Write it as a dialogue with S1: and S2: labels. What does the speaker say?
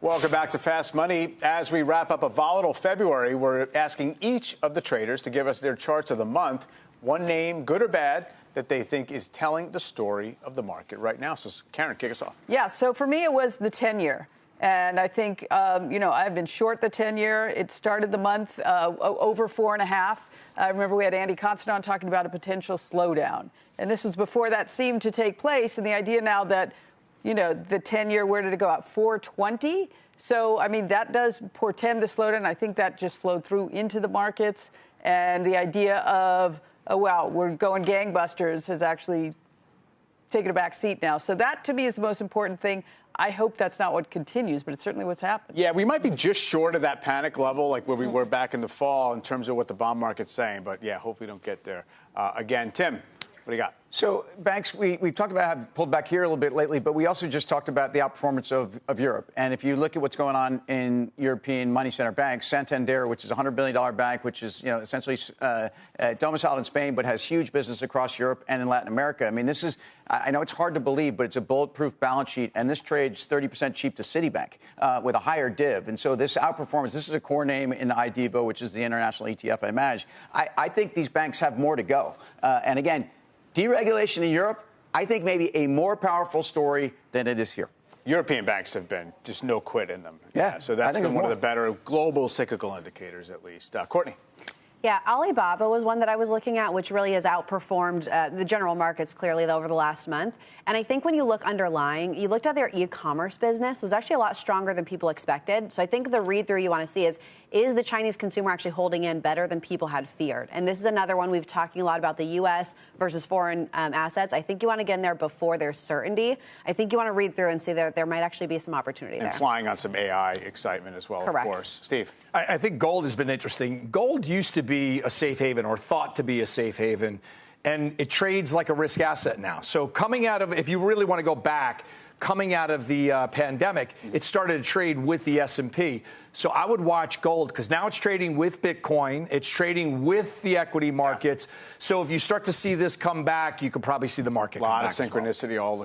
S1: Welcome back to Fast Money. As we wrap up a volatile February, we're asking each of the traders to give us their charts of the month, one name, good or bad, that they think is telling the story of the market right now. So, Karen, kick us off.
S2: Yeah, so for me, it was the 10-year. And I think, I've been short the 10-year. It started the month over 4.5. I remember we had Andy Considine talking about a potential slowdown. And this was before that seemed to take place. And the idea now that, the 10-year, where did it go out? 420. So, that does portend the slowdown. I think that just flowed through into the markets. And the idea of, oh, wow, we're going gangbusters has actually taken a back seat now. So that, to me, is the most important thing. I hope that's not what continues, but it's certainly what's happened.
S1: Yeah, we might be just short of that panic level, like where we were back in the fall in terms of what the bond market's saying. But, yeah, hope we don't get there. Again, Tim, what do you got?
S3: So banks, we've talked about have pulled back here a little bit lately, but we also just talked about the outperformance of Europe. And if you look at what's going on in European money center banks, Santander, which is a $100 billion bank, which is essentially domiciled in Spain, but has huge business across Europe and in Latin America. I know it's hard to believe, but it's a bulletproof balance sheet, and this trades 30% cheap to Citibank with a higher div. And so this outperformance, this is a core name in IDEVO, which is the international ETF I manage. I think these banks have more to go. And again, deregulation in Europe, I think maybe a more powerful story than it is here.
S1: European banks have been just no quit in them.
S3: Yeah,
S1: so that's been one of the better global cyclical indicators, at least. Courtney.
S4: Yeah, Alibaba was one that I was looking at, which really has outperformed the general markets clearly over the last month. And I think when you look underlying, you looked at their e-commerce business was actually a lot stronger than people expected. So I think the read-through you want to see is the Chinese consumer actually holding in better than people had feared? And this is another one we've talking a lot about the U.S. versus foreign assets. I think you want to get in there before there's certainty. I think you want to read through and see that there might actually be some opportunity there.
S1: And flying on some AI excitement as well,
S4: Correct.
S1: Of course. Steve.
S5: I think gold has been interesting. Gold used to be a safe haven or thought to be a safe haven, and it trades like a risk asset now. So coming out of, if you really want to go back, coming out of the pandemic, it started to trade with the S&P. So I would watch gold because now it's trading with Bitcoin. It's trading with the equity markets. So if you start to see this come back, you could probably see the market come back.
S1: A lot of synchronicity all